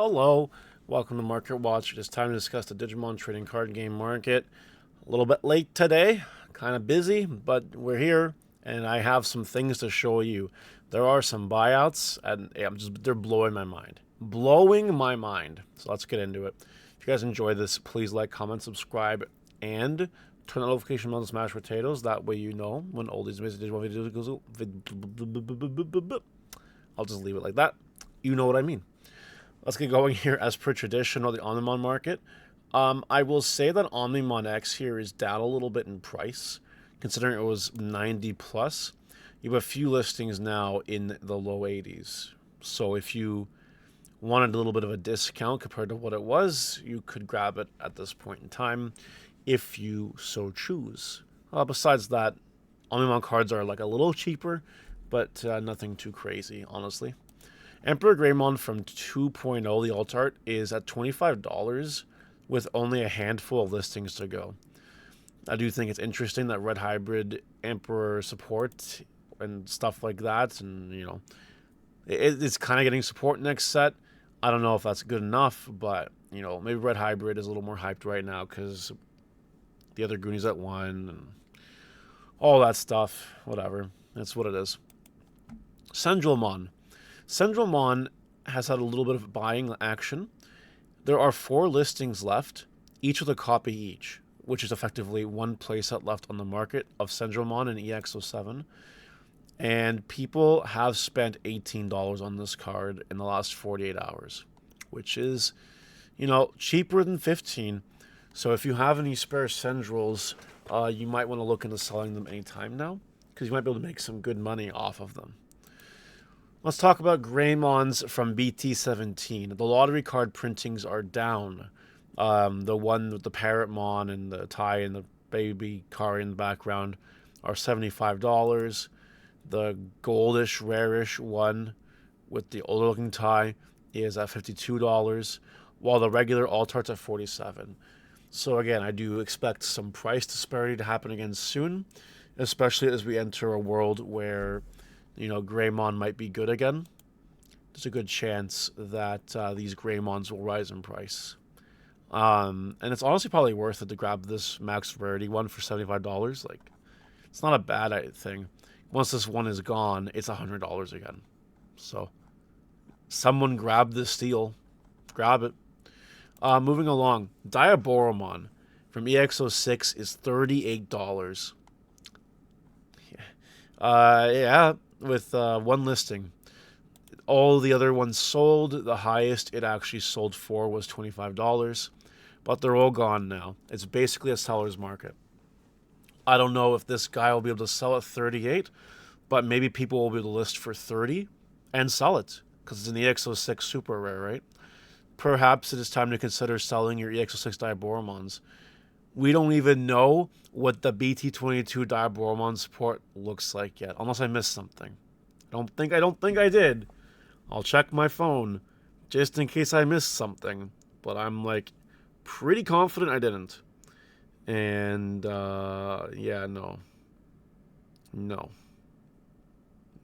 Hello, welcome to Market Watch. It is time to discuss the Digimon trading card game market. A little bit late today, kind of busy, but we're here, and I have some things to show you. There are some buyouts, and they're blowing my mind. Blowing my mind. So let's get into it. If you guys enjoy this, please like, comment, subscribe, and turn the notification bell to smash potatoes. That way you know when all these amazing Digimon videos goes. I'll just leave it like that. You know what I mean. Let's get going here as per tradition on the Omnimon market. I will say that Omnimon X here is down a little bit in price, considering it was 90 plus. You have a few listings now in the low 80s. So if you wanted a little bit of a discount compared to what it was, you could grab it at this point in time if you so choose. Besides that, Omnimon cards are like a little cheaper, but nothing too crazy, honestly. Emperor Greymon from 2.0, the alt art, is at $25 with only a handful of listings to go. I do think it's interesting that Red Hybrid Emperor support and stuff like that, and it's kind of getting support next set. I don't know if that's good enough, but maybe Red Hybrid is a little more hyped right now because the other Goonies at 1 and all that stuff. Whatever, that's what it is. Sendromon. Sendromon has had a little bit of buying action. There are 4 listings left, each with a copy each, which is effectively one playset left on the market of Sendromon and EX07. And people have spent $18 on this card in the last 48 hours, which is, cheaper than 15. So if you have any spare Sendrils, you might want to look into selling them anytime now, because you might be able to make some good money off of them. Let's talk about Greymons from BT17. The lottery card printings are down. The one with the Parrotmon and the tie and the baby car in the background are $75. The goldish, rarish one with the older looking tie is at $52, while the regular alt art's at $47. So again, I do expect some price disparity to happen again soon, especially as we enter a world where Greymon might be good again. There's a good chance that these Greymons will rise in price. And it's honestly probably worth it to grab this max rarity one for $75. Like, it's not a bad thing. Once this one is gone, it's $100 again. So, someone grab this steal. Grab it. Moving along, Diaboromon from EX06 is $38. Yeah, with one listing. All the other ones sold. The highest it actually sold for was $25, but they're all gone now. It's basically a seller's market. I don't know if this guy will be able to sell at 38, but maybe people will be able to list for 30 and sell it because it's an EX06 super rare, right? Perhaps it is time to consider selling your EX06 Diaboromons. We don't even know what the BT22 Diaboromon support looks like yet, unless I missed something. I don't think I did. I'll check my phone just in case I missed something, but I'm like pretty confident I didn't. And yeah, no.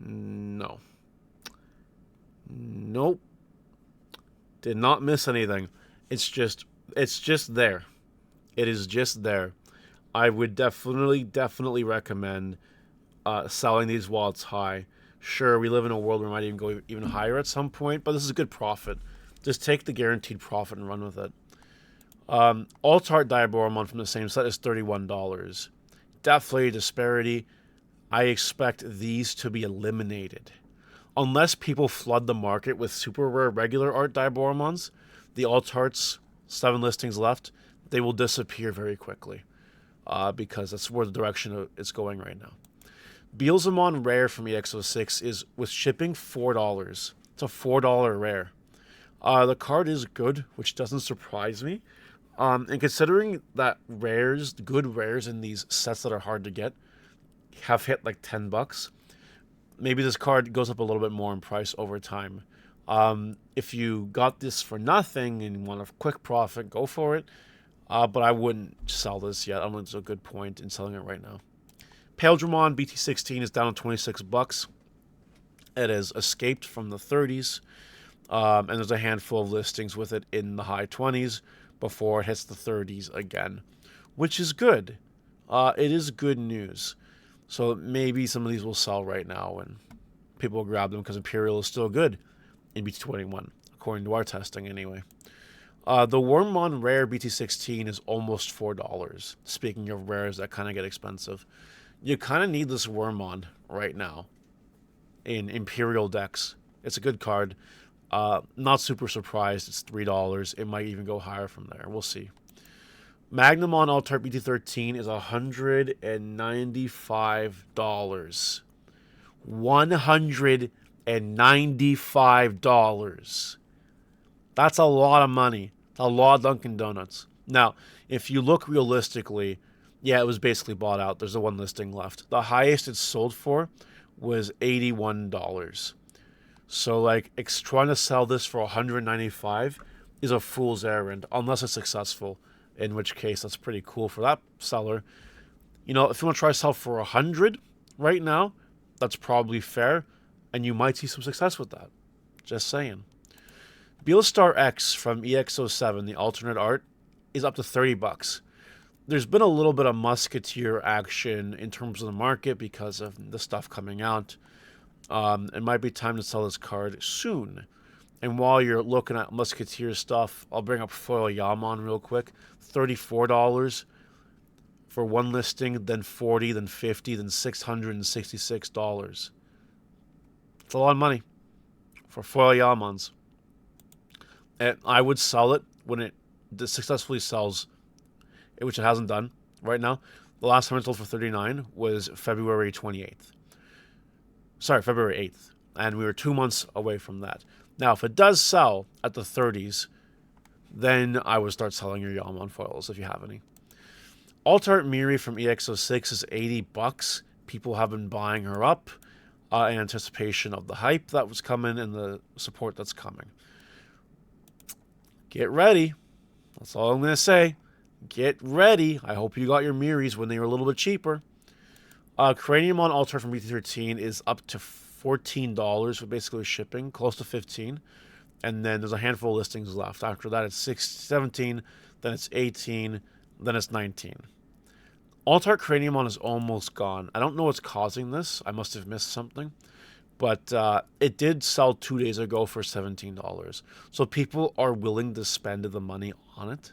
Nope. Did not miss anything. It's just there. It is just there. I would definitely recommend selling these while it's high. Sure, we live in a world where it might even go even higher at some point, but this is a good profit. Just take the guaranteed profit and run with it. Alt Art Diaboromon from the same set is $31. Definitely a disparity. I expect these to be eliminated. Unless people flood the market with super rare regular art Diaboromons, the Alt Arts, 7 listings left, they will disappear very quickly. Because that's where the direction it's going right now. Beelzemon Rare from EX06 is with shipping $4. It's a $4 rare. The card is good, which doesn't surprise me. And considering that good rares in these sets that are hard to get, have hit like $10, maybe this card goes up a little bit more in price over time. If you got this for nothing and want a quick profit, go for it. But I wouldn't sell this yet. I don't think there's a good point in selling it right now. Paildramon BT16 is down to $26. It has escaped from the 30s. And there's a handful of listings with it in the high 20s before it hits the 30s again, which is good. It is good news. So maybe some of these will sell right now and people will grab them because Imperial is still good in BT21, according to our testing anyway. The Wormmon Rare BT16 is almost $4. Speaking of rares that kind of get expensive, you kind of need this Wormmon right now in Imperial decks. It's a good card. Not super surprised. It's $3. It might even go higher from there. We'll see. Magnamon Altart BT13 is $195. $195. That's a lot of money. A lot of Dunkin' Donuts. Now, if you look realistically, yeah, it was basically bought out. There's the one listing left. The highest it sold for was $81. So, like, trying to sell this for $195 is a fool's errand, unless it's successful, in which case that's pretty cool for that seller. You know, if you want to try to sell for $100 right now, that's probably fair, and you might see some success with that. Just saying. Beelstar X from EX07, the alternate art, is up to $30. There's been a little bit of Musketeer action in terms of the market because of the stuff coming out. It might be time to sell this card soon. And while you're looking at Musketeer stuff, I'll bring up Foil Yaman real quick. $34 for one listing, then $40, then $50, then $666. It's a lot of money for Foil Yamans. And I would sell it when it successfully sells, which it hasn't done right now. The last time it sold for $39 was February 28th. Sorry, February 8th. And we were 2 months away from that. Now, if it does sell at the 30s, then I would start selling your Yaman foils if you have any. Altart Miri from EX06 is $80. People have been buying her up in anticipation of the hype that was coming and the support that's coming. Get ready. That's all I'm going to say. Get ready. I hope you got your Miris when they were a little bit cheaper. Craniumon Altart from BT13 is up to $14 for basically shipping, close to $15. And then there's a handful of listings left. After that, it's $17, then it's $18, then it's $19. Altart Craniumon is almost gone. I don't know what's causing this. I must have missed something. But it did sell 2 days ago for $17. So people are willing to spend the money on it.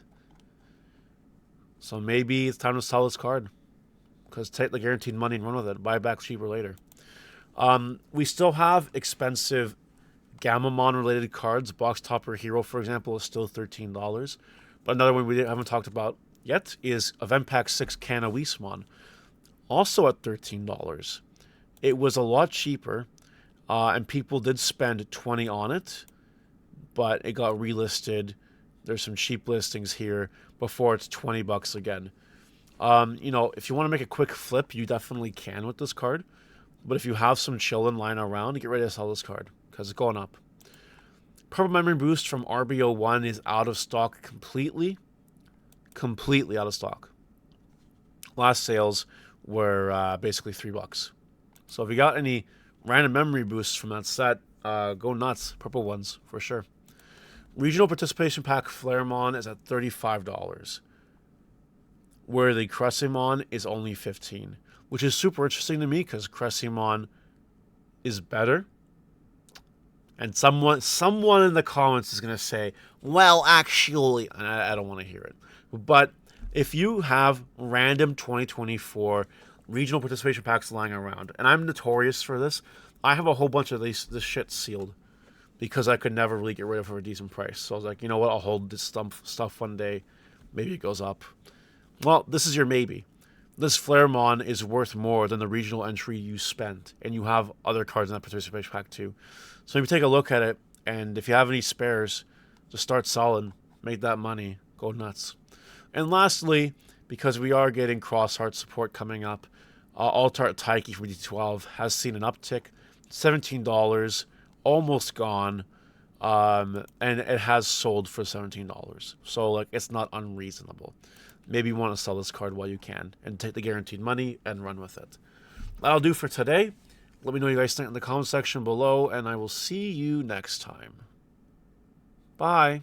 So maybe it's time to sell this card. Because take the guaranteed money and run with it. Buy it back cheaper later. We still have expensive Gamamon related cards. Box Topper Hero, for example, is still $13. But another one we haven't talked about yet is Event Pack 6 Canawismon. Also at $13. It was a lot cheaper. And people did spend $20 on it, but it got relisted. There's some cheap listings here before it's $20 again. You know, if you want to make a quick flip, you definitely can with this card. But if you have some chillin' lying around, get ready to sell this card because it's going up. Purple Memory Boost from RBO1 is out of stock completely. Completely out of stock. Last sales were basically $3. So if you got any random memory boosts from that set, go nuts. Purple ones, for sure. Regional Participation Pack Flaremon is at $35, where the Cressimon is only $15, which is super interesting to me because Cressimon is better. And someone in the comments is going to say, well, actually, and I don't want to hear it. But if you have random 2024 regional participation packs lying around, and I'm notorious for this. I have a whole bunch of this shit sealed because I could never really get rid of it for a decent price. So I was like, you know what? I'll hold this stuff one day. Maybe it goes up. Well, this is your maybe. This Flaremon is worth more than the regional entry you spent, and you have other cards in that participation pack too. So maybe take a look at it, and if you have any spares, just start selling, make that money, go nuts. And lastly, because we are getting cross-heart support coming up, Altart Taiki from D12 has seen an uptick, $17, almost gone, and it has sold for $17. So like it's not unreasonable. Maybe you want to sell this card while you can and take the guaranteed money and run with it. That'll do for today. Let me know what you guys think in the comment section below, and I will see you next time. Bye.